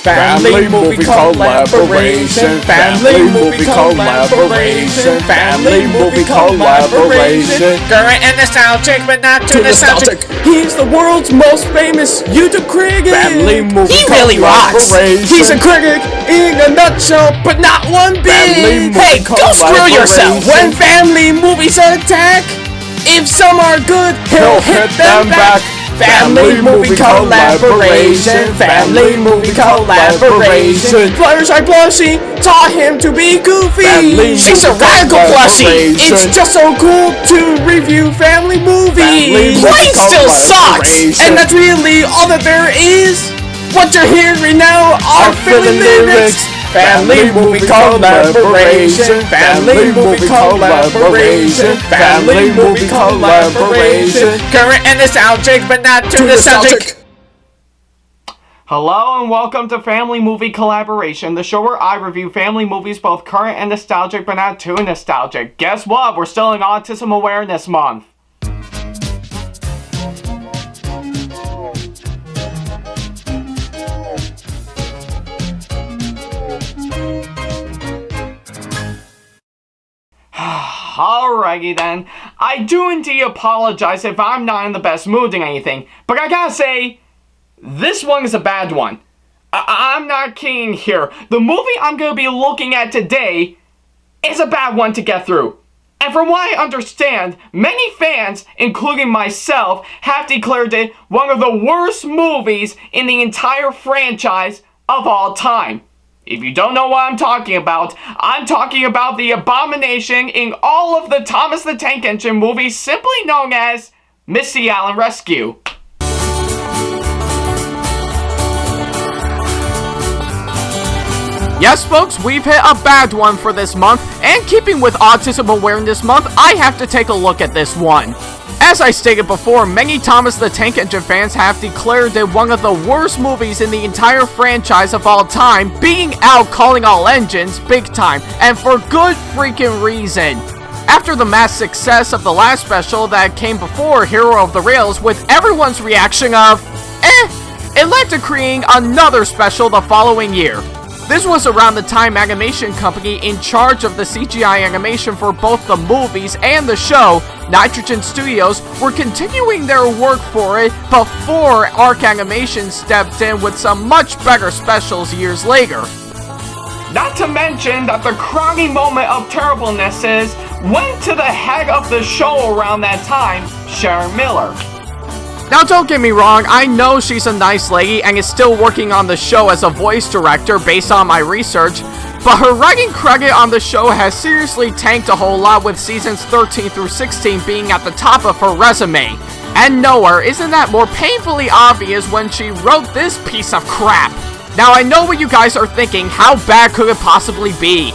Family movie collaboration. Family movie collaboration. Family movie collaboration. Current and nostalgic, but not too nostalgic. He's the world's most famous YouTube critic. Family movie He really rocks. He's a critic in a nutshell, but not one bit. Hey, go screw yourself. When family movies attack, if some are good, he'll hit them back. Family movie collaboration. Family movie collaboration. Fluttershy Plushie taught him to be goofy. She's a radical plushie. It's just so cool to review family movies. Plain still sucks. And that's really all that there is. What you're hearing now are Philly lyrics. Family movie collaboration. Family movie collaboration. Family movie collaboration. Current and nostalgic, but not too nostalgic. Hello and welcome to Family Movie Collaboration, the show where I review family movies both current and nostalgic, but not too nostalgic. Guess what? We're still in Autism Awareness Month. Alrighty then, I do indeed apologize if I'm not in the best mood and anything, but I gotta say, this one is a bad one. I'm not kidding here. The movie I'm gonna be looking at today is a bad one to get through. And from what I understand, many fans, including myself, have declared it one of the worst movies in the entire franchise of all time. If you don't know what I'm talking about the abomination in all of the Thomas the Tank Engine movies simply known as Misty Allen Rescue. Yes, folks, we've hit a bad one for this month, and keeping with Autism Awareness Month, I have to take a look at this one. As I stated before, many Thomas the Tank Engine fans have declared it one of the worst movies in the entire franchise of all time, being out calling all engines big time, and for good freaking reason. After the mass success of the last special that came before Hero of the Rails, with everyone's reaction of, it led to creating another special the following year. This was around the time animation company in charge of the CGI animation for both the movies and the show, Nitrogen Studios, were continuing their work for it before Arc Animation stepped in with some much better specials years later. Not to mention that the crowning moment of terribleness went to the head of the show around that time, Sharon Miller. Now don't get me wrong, I know she's a nice lady and is still working on the show as a voice director based on my research, but her writing credit on the show has seriously tanked a whole lot, with seasons 13 through 16 being at the top of her resume. And nowhere isn't that more painfully obvious when she wrote this piece of crap. Now I know what you guys are thinking, how bad could it possibly be?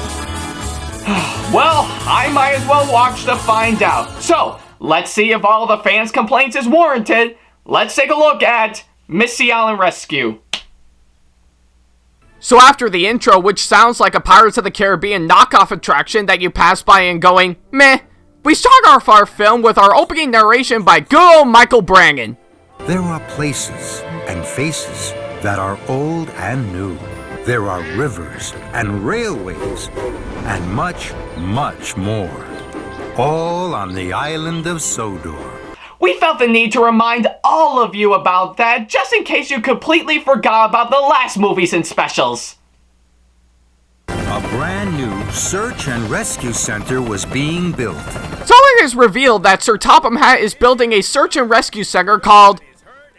Well, I might as well watch to find out. So, let's see if all the fans' complaints is warranted. Let's take a look at Misty Allen Rescue. So after the intro, which sounds like a Pirates of the Caribbean knockoff attraction that you pass by and going, meh, we start off our film with our opening narration by good old Michael Brannon. There are places and faces that are old and new. There are rivers and railways and much, much more. All on the island of Sodor. We felt the need to remind all of you about that, just in case you completely forgot about the last movies and specials. A brand new search and rescue center was being built. So it is revealed that Sir Topham Hatt is building a search and rescue center called,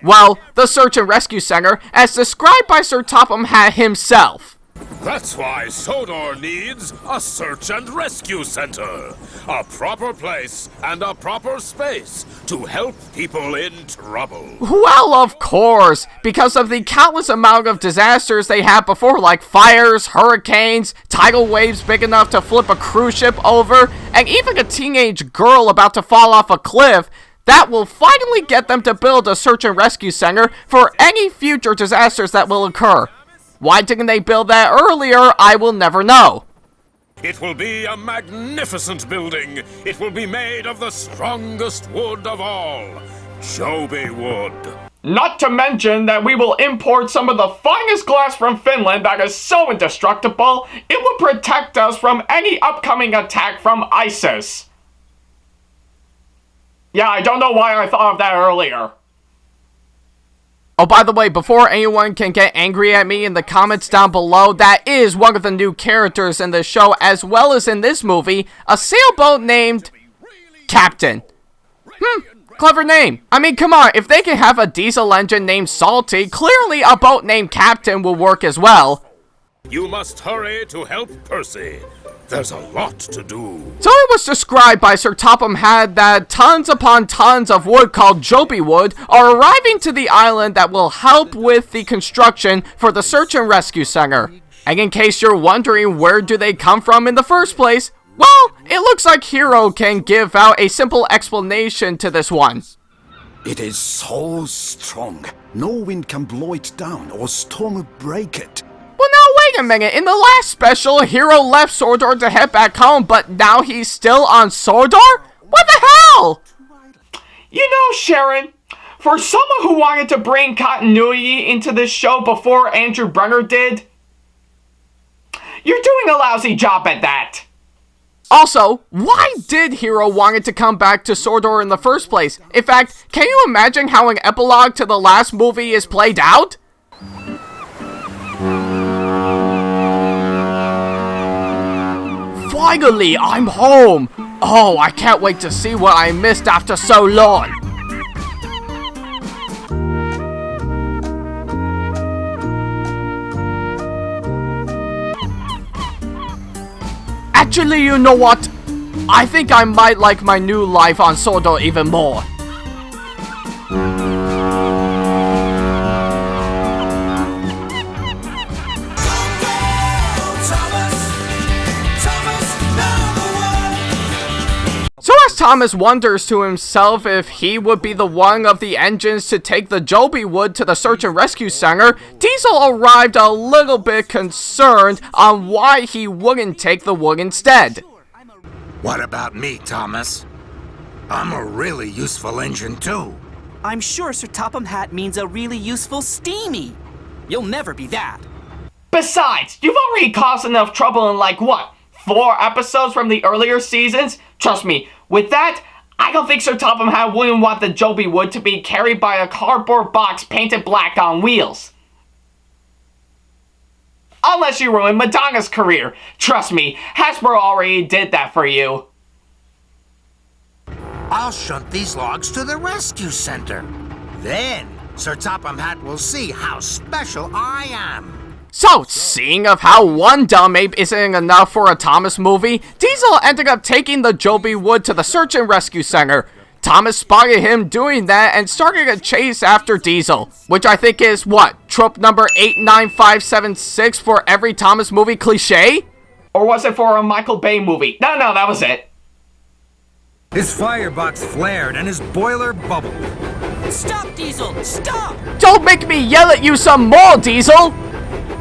well, the Search and Rescue Center, as described by Sir Topham Hatt himself. That's why Sodor needs a search and rescue center. A proper place and a proper space to help people in trouble. Well, of course, because of the countless amount of disasters they had before, like fires, hurricanes, tidal waves big enough to flip a cruise ship over, and even a teenage girl about to fall off a cliff. That will finally get them to build a search and rescue center for any future disasters that will occur. Why didn't they build that earlier, I will never know. It will be a magnificent building. It will be made of the strongest wood of all, Joby wood. Not to mention that we will import some of the finest glass from Finland that is so indestructible, it will protect us from any upcoming attack from ISIS. Yeah, I don't know why I thought of that earlier. Oh, by the way, before anyone can get angry at me in the comments down below, that is one of the new characters in the show, as well as in this movie, a sailboat named Captain. Clever name. I mean, come on, if they can have a diesel engine named Salty, clearly a boat named Captain will work as well. You must hurry to help Percy. There's a lot to do. So it was described by Sir Topham Hatt that tons upon tons of wood called Joby wood are arriving to the island that will help with the construction for the search and rescue center. And in case you're wondering where do they come from in the first place, well, it looks like Hero can give out a simple explanation to this one. It is so strong. No wind can blow it down or storm break it. Well, now wait a minute. In the last special, Hero left Sordor to head back home, but now he's still on Sordor? What the hell? You know, Sharon, for someone who wanted to bring continuity into this show before Andrew Brenner did, you're doing a lousy job at that. Also, why did Hero want to come back to Sordor in the first place? In fact, can you imagine how an epilogue to the last movie is played out? Finally, I'm home! Oh, I can't wait to see what I missed after so long! Actually, you know what? I think I might like my new life on Sordor even more. So as Thomas wonders to himself if he would be the one of the engines to take the Joby wood to the search and rescue center, Diesel arrived a little bit concerned on why he wouldn't take the wood instead. What about me, Thomas? I'm a really useful engine too. I'm sure Sir Topham Hatt means a really useful steamy. You'll never be that. Besides, you've already caused enough trouble in like, what, 4 episodes from the earlier seasons? Trust me, with that, I don't think Sir Topham Hatt wouldn't want the Joby wood to be carried by a cardboard box painted black on wheels. Unless you ruin Madonna's career. Trust me, Hasbro already did that for you. I'll shunt these logs to the rescue center. Then Sir Topham Hatt will see how special I am. So, seeing of how one dumb ape isn't enough for a Thomas movie, Diesel ended up taking the Joby wood to the search and rescue center. Thomas spotted him doing that and started a chase after Diesel, which I think is, what, trope number 89576 for every Thomas movie cliche? Or was it for a Michael Bay movie? No, that was it. His firebox flared and his boiler bubbled. Stop, Diesel! Stop! Don't make me yell at you some more, Diesel!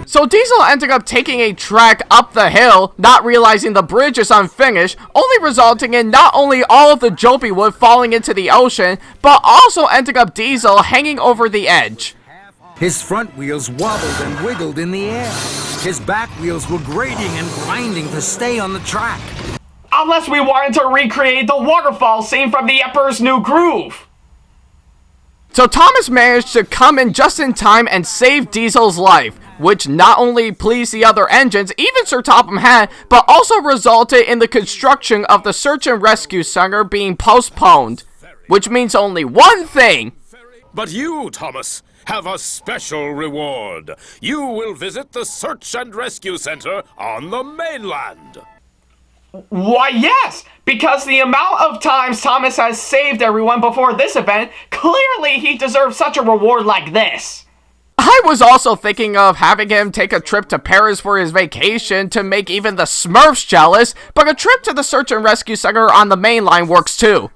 So Diesel ended up taking a track up the hill, not realizing the bridge is unfinished, only resulting in not only all of the Joby wood falling into the ocean, but also ended up Diesel hanging over the edge. His front wheels wobbled and wiggled in the air. His back wheels were grating and grinding to stay on the track. Unless we wanted to recreate the waterfall scene from The Emperor's New Groove. So Thomas managed to come in just in time and save Diesel's life, which not only pleased the other engines, even Sir Topham Hatt, but also resulted in the construction of the search and rescue center being postponed. Which means only one thing. But you, Thomas, have a special reward. You will visit the Search and Rescue Center on the mainland. Why, yes! Because the amount of times Thomas has saved everyone before this event, clearly he deserves such a reward like this. I was also thinking of having him take a trip to Paris for his vacation to make even the Smurfs jealous, but a trip to the Search and Rescue Center on the main line works too.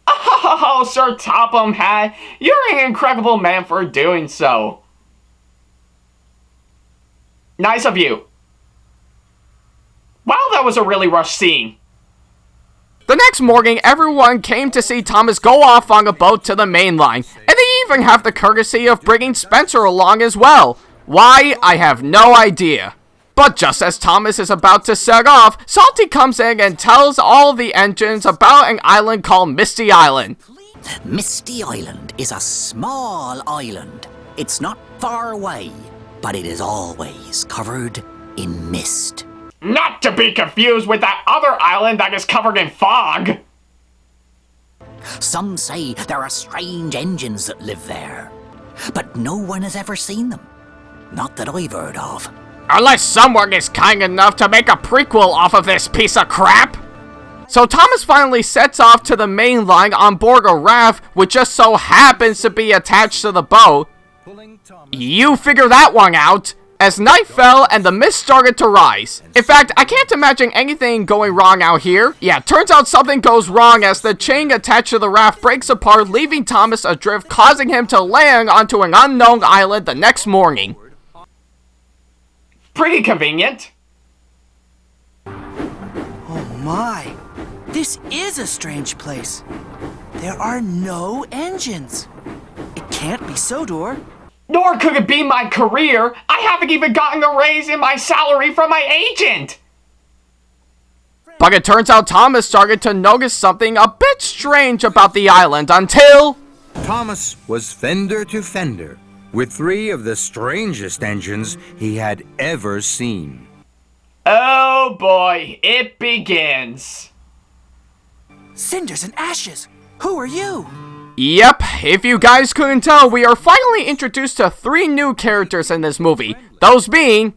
Oh, Sir Topham Hatt, you're an incredible man for doing so. Nice of you. Wow, that was a really rushed scene. The next morning, everyone came to see Thomas go off on a boat to the main line, and they even have the courtesy of bringing Spencer along as well. Why, I have no idea. But just as Thomas is about to set off, Salty comes in and tells all the engines about an island called Misty Island. Misty Island is a small island. It's not far away, but it is always covered in mist. Not to be confused with that other island that is covered in fog. Some say there are strange engines that live there, but no one has ever seen them. Not that I've heard of. Unless someone is kind enough to make a prequel off of this piece of crap. So Thomas finally sets off to the main line on board a raft, which just so happens to be attached to the boat. You figure that one out. As night fell and the mist started to rise. In fact, I can't imagine anything going wrong out here. Yeah, turns out something goes wrong as the chain attached to the raft breaks apart, leaving Thomas adrift, causing him to land onto an unknown island the next morning. Pretty convenient. Oh my, this is a strange place. There are no engines. It can't be Sodor. Nor could it be my career. I haven't even gotten a raise in my salary from my agent. But it turns out Thomas started to notice something a bit strange about the island until... Thomas was fender to fender with 3 of the strangest engines he had ever seen. Oh boy, it begins. Cinders and ashes. Who are you? Yep, if you guys couldn't tell, we are finally introduced to 3 new characters in this movie. Those being...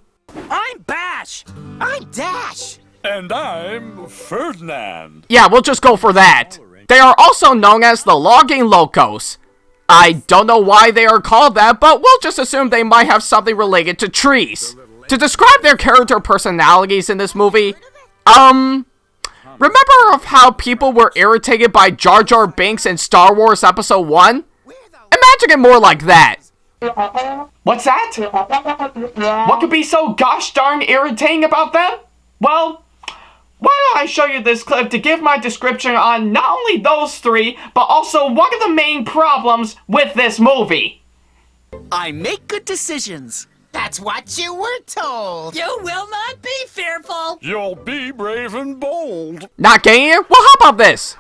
I'm Bash. I'm Dash. And I'm Ferdinand. Yeah, we'll just go for that. They are also known as the logging locos. I don't know why they are called that, but we'll just assume they might have something related to trees. To describe their character personalities in this movie, remember of how people were irritated by Jar Jar Binks in Star Wars Episode 1? Imagine it more like that. What's that? What could be so gosh darn irritating about them? Well, why don't I show you this clip to give my description on not only those 3, but also one of the main problems with this movie. I make good decisions. That's what you were told. You will not be fearful. You'll be brave and bold. Not getting it? Well, how about this?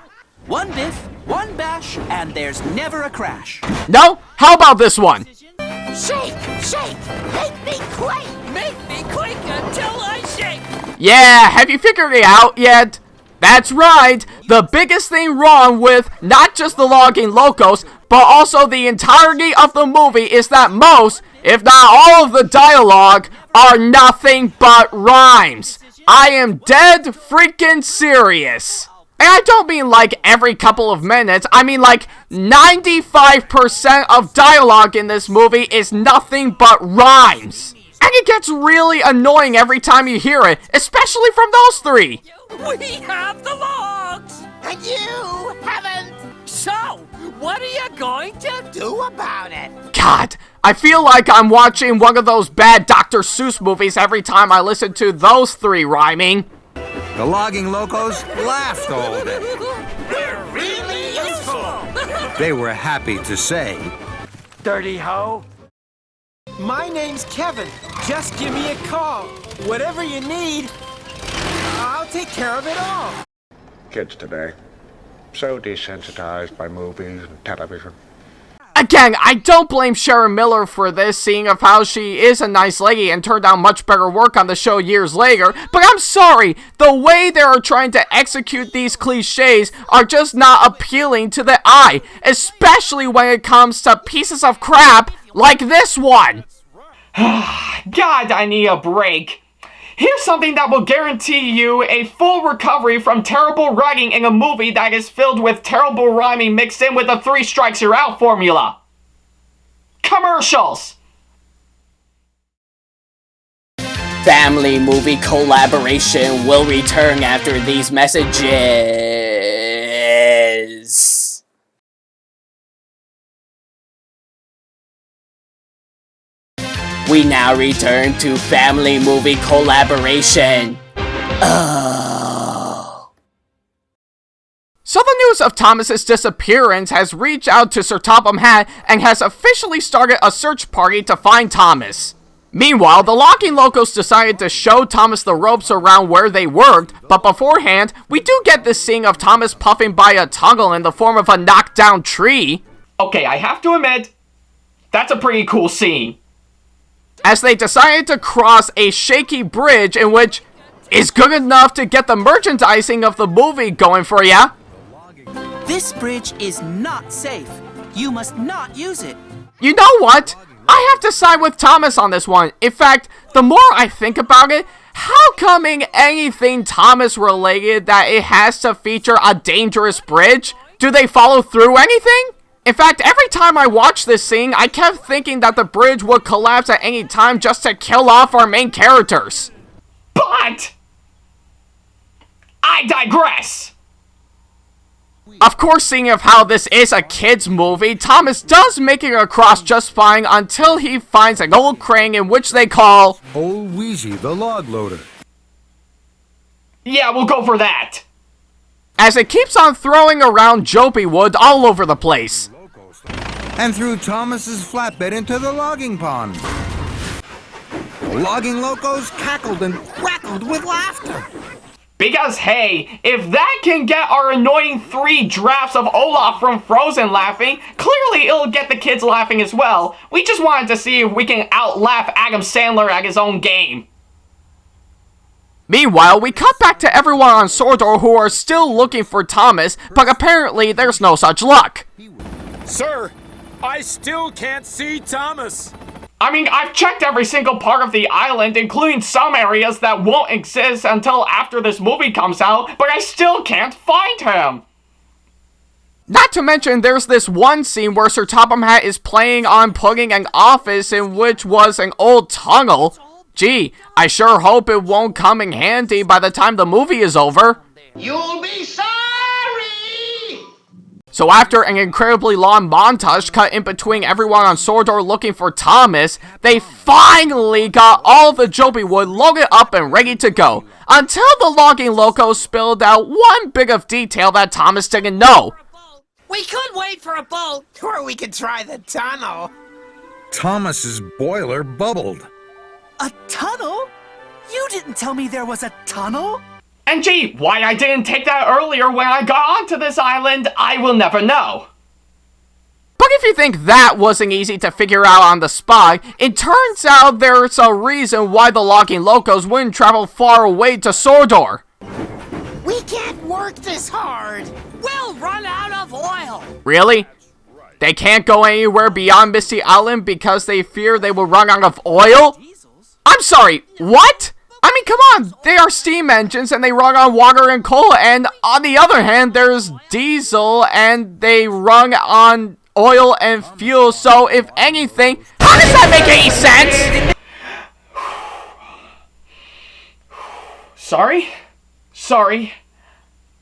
1 biff, 1 bash, and there's never a crash. No? How about this one? Shake, shake, make me quake. Make me quake until I shake. Yeah, have you figured it out yet? That's right, the biggest thing wrong with not just the logging locos, but also the entirety of the movie is that most, if not all of the dialogue, are nothing but rhymes. I am dead freaking serious. And I don't mean like every couple of minutes, I mean like 95% of dialogue in this movie is nothing but rhymes. And it gets really annoying every time you hear it, especially from those 3. We have the logs. And you haven't. So, what are you going to do? Do about it. God, I feel like I'm watching one of those bad Dr. Seuss movies every time I listen to those 3 rhyming. The logging locos laughed all day. We're really useful. They were happy to say, Dirty hoe. My name's Kevin. Just give me a call. Whatever you need, I'll take care of it all. Kids today, so desensitized by movies and television. Again, I don't blame Sharon Miller for this, seeing of how she is a nice lady and turned out much better work on the show years later, but I'm sorry, the way they are trying to execute these cliches are just not appealing to the eye, especially when it comes to pieces of crap like this one. God, I need a break. Here's something that will guarantee you a full recovery from terrible writing in a movie that is filled with terrible rhyming mixed in with a 3 strikes you're out formula. Commercials! Family movie collaboration will return after these messages. We now return to family movie collaboration. So the news of Thomas's disappearance has reached out to Sir Topham Hatt and has officially started a search party to find Thomas. Meanwhile, the Locking Locos decided to show Thomas the ropes around where they worked, but beforehand, we do get this scene of Thomas puffing by a tunnel in the form of a knocked down tree. Okay, I have to admit, that's a pretty cool scene. As they decided to cross a shaky bridge in which is good enough to get the merchandising of the movie going for ya. This bridge is not safe. You must not use it. You know what? I have to side with Thomas on this one. In fact, the more I think about it, how coming anything Thomas related that it has to feature a dangerous bridge? Do they follow through anything? In fact, every time I watched this scene, I kept thinking that the bridge would collapse at any time just to kill off our main characters. But I digress. Of course, seeing of how this is a kid's movie, Thomas does make it across just fine until he finds an old crane in which they call Old Wheezy the log loader. Yeah, we'll go for that. As it keeps on throwing around Jopie wood all over the place. And threw Thomas's flatbed into the logging pond. The logging locos cackled and crackled with laughter. Because, hey, if that can get our annoying 3 drafts of Olaf from Frozen laughing, clearly it'll get the kids laughing as well. We just wanted to see if we can outlaugh Adam Sandler at his own game. Meanwhile, we cut back to everyone on Sordor who are still looking for Thomas, but apparently there's no such luck. Sir, I still can't see Thomas. I mean, I've checked every single part of the island, including some areas that won't exist until after this movie comes out, but I still can't find him. Not to mention, there's this one scene where Sir Topham Hatt is planning on putting an office in which was an old tunnel. Gee, I sure hope it won't come in handy by the time the movie is over. You'll be sorry! So after an incredibly long montage cut in between everyone on Sordor looking for Thomas, they finally got all the Jopie wood loaded up and ready to go, until the Logging Locos spilled out one bit of detail that Thomas didn't know. We could wait for a boat, or we could try the tunnel. Thomas's boiler bubbled. A tunnel? You didn't tell me there was a tunnel? And gee, why I didn't take that earlier when I got onto this island, I will never know. But if you think that wasn't easy to figure out on the spot, it turns out there's a reason why the Logging Locos wouldn't travel far away to Sordor. we can't work this hard. We'll run out of oil. Really? They can't go anywhere beyond Misty Island because they fear they will run out of oil? I'm sorry, what? I mean, come on, they are steam engines and they run on water and coal, and on the other hand, there's diesel and they run on oil and fuel, so if anything, how does that make any sense? Sorry.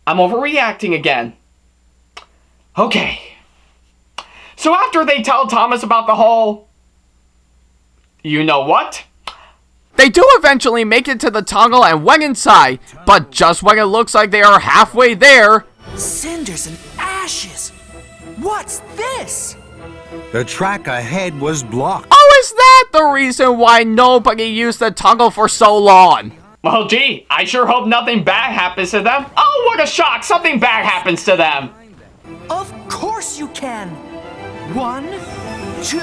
I'm overreacting again. Okay. So after they tell Thomas about the whole... you know what? They do eventually make it to the tunnel and went inside, but just when it looks like they are halfway there... Cinders and ashes! What's this? The track ahead was blocked. Oh, is that the reason why nobody used the tunnel for so long? Well, gee, I sure hope nothing bad happens to them. Oh, what a shock! Something bad happens to them! Of course you can! 1, 2,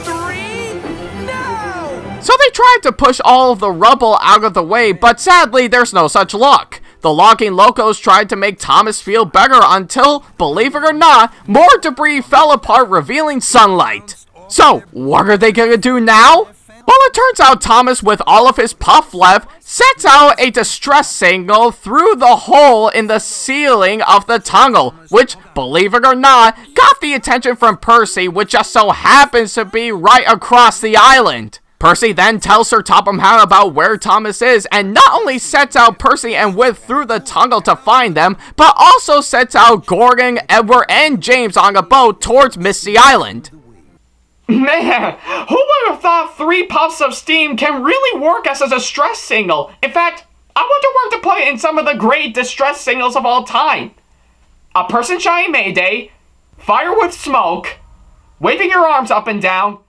3, now! So they tried to push all of the rubble out of the way, but sadly, there's no such luck. The Logging Locos tried to make Thomas feel better until, believe it or not, more debris fell apart, revealing sunlight. So, what are they gonna do now? Well, it turns out Thomas, with all of his puff left, sets out a distress signal through the hole in the ceiling of the tunnel, which, believe it or not, got the attention from Percy, which just so happens to be right across the island. Percy then tells Sir Topham Hatt about where Thomas is, and not only sets out Percy and Wit through the tunnel to find them, but also sets out Gordon, Edward, and James on a boat towards Misty Island. Man, who would have thought 3 puffs of steam can really work as a distress signal? In fact, I wonder where to put it in some of the great distress signals of all time. a person shouting Mayday, fire with smoke, waving your arms up and down,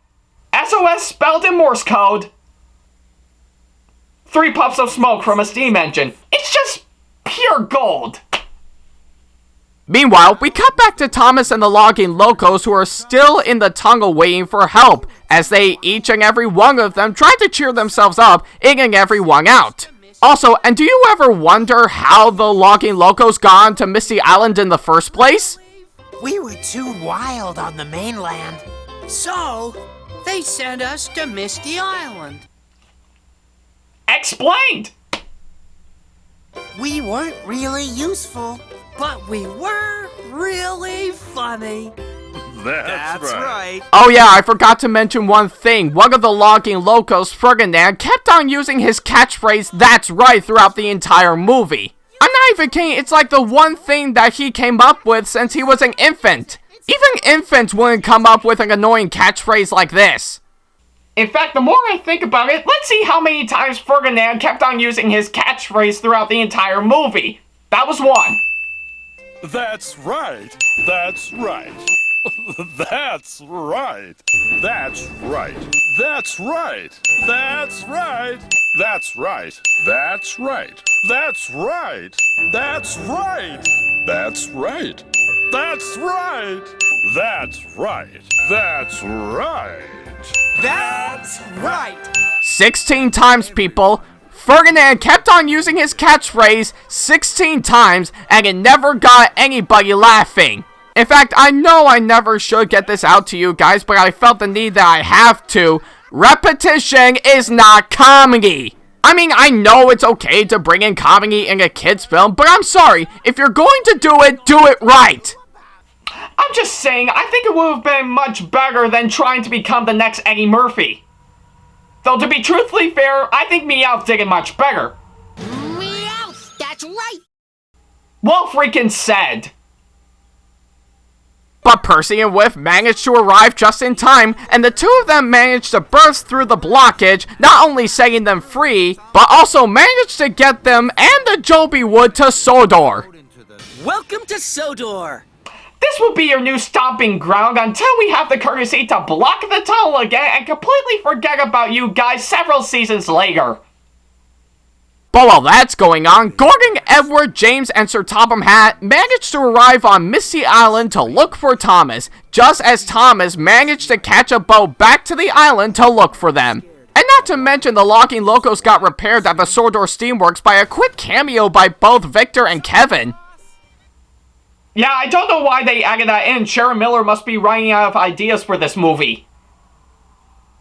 SOS spelled in Morse code, 3 puffs of smoke from a steam engine. It's just pure gold. Meanwhile, we cut back to Thomas and the logging locos who are still in the tunnel waiting for help, as they, each and every one of them, try to cheer themselves up, egging everyone out. Also, and do you ever wonder how the logging locos got onto Misty Island in the first place? We were too wild on the mainland, so they sent us to Misty Island. Explained! We weren't really useful, but we were really funny. That's right. Oh yeah, I forgot to mention one thing. One of the logging locos, Ferdinand, kept on using his catchphrase, "That's right," throughout the entire movie. I'm not even kidding, it's like the one thing that he came up with since he was an infant. Even infants wouldn't come up with an annoying catchphrase like this. In fact, the more I think about it, let's see how many times Ferdinand kept on using his catchphrase throughout the entire movie. That was 1. That's right. That's right. That's right. That's right. That's right. That's right. That's right. That's right. That's right. That's right. That's right. That's right. That's right. That's right. That's right. 16 times, people. Ferdinand kept on using his catchphrase 16 times, and it never got anybody laughing. In fact, I know I never should get this out to you guys, but I felt the need that I have to. Repetition is not comedy. I mean, I know it's okay to bring in comedy in a kid's film, but I'm sorry, if you're going to do it right. I'm just saying, I think it would have been much better than trying to become the next Eddie Murphy. Though to be truthfully fair, I think Meowth did it much better. Meowth, that's right. Well freaking said. But Percy and Whiff managed to arrive just in time, and the two of them managed to burst through the blockage, not only setting them free, but also managed to get them and the Joby Wood to Sodor. Welcome to Sodor. This will be your new stomping ground until we have the courtesy to block the tunnel again and completely forget about you guys several seasons later. But while that's going on, Gordon, Edward, James, and Sir Topham Hatt managed to arrive on Misty Island to look for Thomas, just as Thomas managed to catch a boat back to the island to look for them. And not to mention the logging locos got repaired at the Sodor Steamworks by a quick cameo by both Victor and Kevin. Yeah, I don't know why they added that in. Sharon Miller must be running out of ideas for this movie.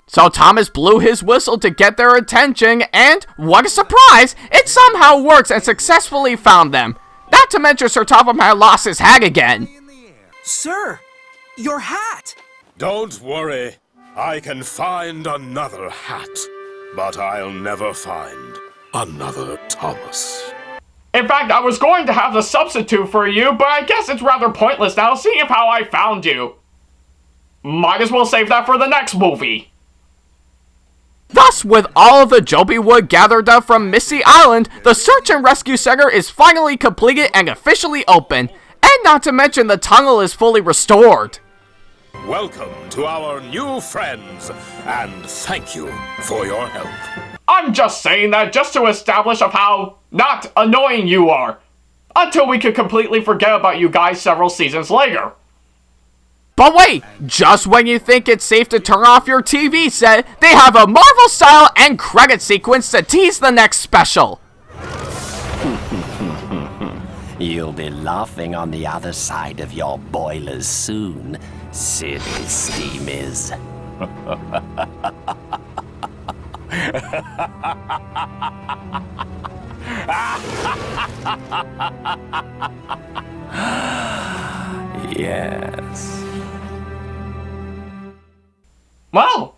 So Thomas blew his whistle to get their attention, and what a surprise, it somehow works and successfully found them. Not to mention Sir Topham had lost his hat again. Sir, your hat! Don't worry. I can find another hat. But I'll never find another Thomas. In fact, I was going to have the substitute for you, but I guess it's rather pointless now, seeing how I found you. Might as well save that for the next movie. Thus, with all of the Joby Wood gathered up from Misty Island, the Search and Rescue Center is finally completed and officially open. And not to mention the tunnel is fully restored. Welcome to our new friends, and thank you for your help. I'm just saying that just to establish of how not annoying you are. Until we could completely forget about you guys several seasons later. But wait, just when you think it's safe to turn off your TV set, they have a Marvel-style end credit sequence to tease the next special. You'll be laughing on the other side of your boilers soon, silly steamers. Yes. Well,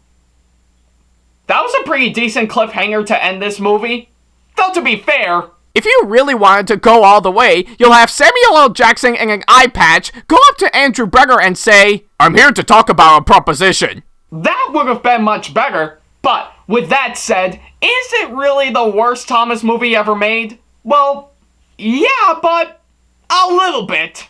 that was a pretty decent cliffhanger to end this movie. Though to be fair, if you really wanted to go all the way, you'll have Samuel L. Jackson in an eye patch go up to Andrew Breger and say, "I'm here to talk about a proposition." that would have been much better. But with that said, is it really the worst Thomas movie ever made? Well, yeah, but a little bit.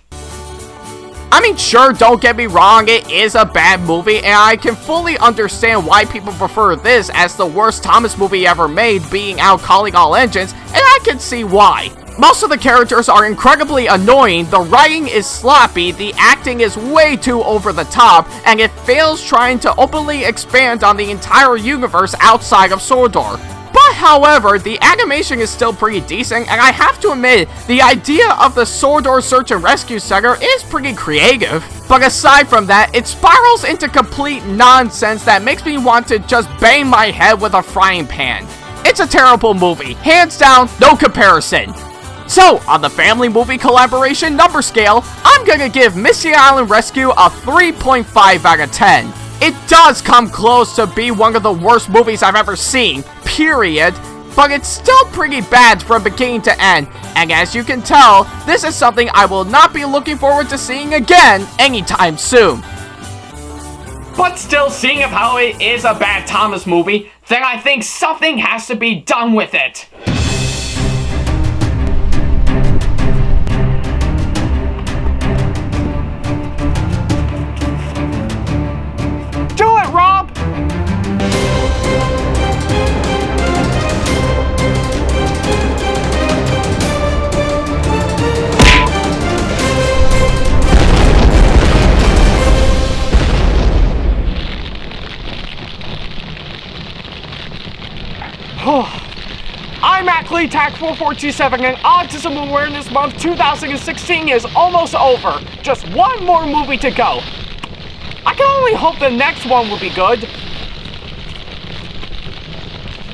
I mean, sure, don't get me wrong, it is a bad movie, and I can fully understand why people prefer this as the worst Thomas movie ever made, being Out Calling All Engines, and I can see why. Most of the characters are incredibly annoying, the writing is sloppy, the acting is way too over the top, and it fails trying to openly expand on the entire universe outside of Sodor. But however, the animation is still pretty decent, and I have to admit, the idea of the Sodor Search and Rescue Center is pretty creative. But aside from that, it spirals into complete nonsense that makes me want to just bang my head with a frying pan. It's a terrible movie, hands down, no comparison. So, on the family movie collaboration number scale, I'm gonna give Misty Island Rescue a 3.5 out of 10. It does come close to be one of the worst movies I've ever seen, period, but it's still pretty bad from beginning to end, and as you can tell, this is something I will not be looking forward to seeing again anytime soon. But still, seeing of how it is a bad Thomas movie, then I think something has to be done with it. Do it, Rob! I'm actually TAC 4427, and Autism Awareness Month 2016 is almost over. Just one more movie to go. I can only hope the next one will be good.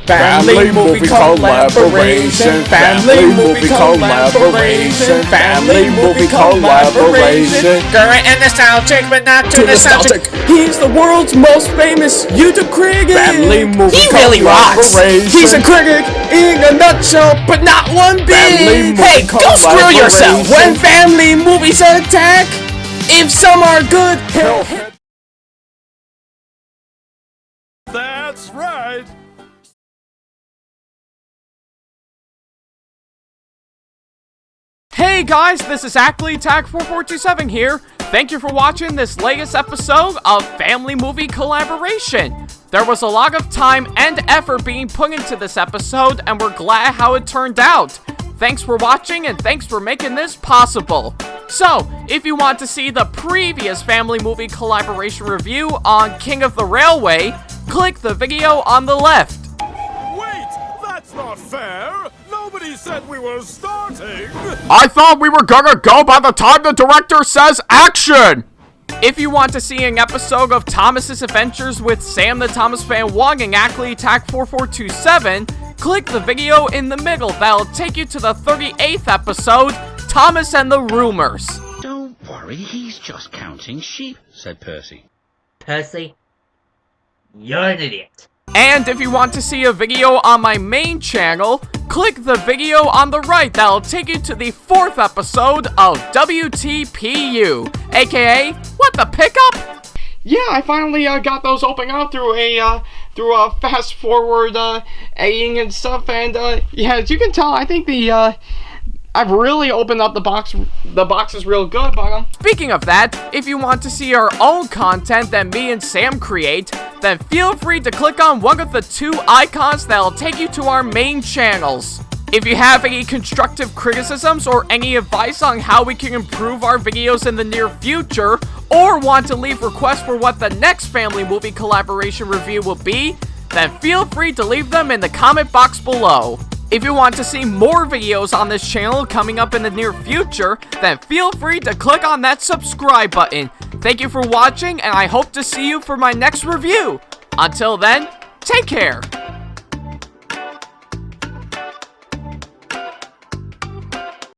Family movie collaboration, family movie collaboration, family movie collaboration. Current and nostalgic, but not too nostalgic. He's the world's most famous YouTube critic. Family movie He really rocks. He's a critic in a nutshell, but not one bit. Hey, go screw yourself. When family movies attack, if some are good, he'll hit. That's right. Hey guys, this is Ackley TAC 4427 here. Thank you for watching this latest episode of Family Movie Collaboration. There was a lot of time and effort being put into this episode, and we're glad how it turned out. Thanks for watching, and thanks for making this possible. So, if you want to see the previous Family Movie Collaboration review on King of the Railway, click the video on the left. Wait, that's not fair. Nobody said we were starting. I thought we were gonna go by the time the director says action! If you want to see an episode of Thomas's Adventures with Sam the Thomas Fan Wong and Ackley TAC 4427, click the video in the middle that'll take you to the 38th episode, Thomas and the Rumors. Don't worry, he's just counting sheep, said Percy. Percy, you're an idiot. And if you want to see a video on my main channel, click the video on the right that'll take you to the 4th episode of WTPU, aka, What the Pickup? Yeah, I finally got those open up through a fast forward editing and stuff, and yeah, as you can tell, I think I've really opened up the box. The box is real good, but Speaking of that, if you want to see our own content that me and Sam create, then feel free to click on one of the 2 icons that'll take you to our main channels. If you have any constructive criticisms or any advice on how we can improve our videos in the near future, or want to leave requests for what the next family movie collaboration review will be, then feel free to leave them in the comment box below. If you want to see more videos on this channel coming up in the near future, then feel free to click on that subscribe button. Thank you for watching, and I hope to see you for my next review. Until then, take care.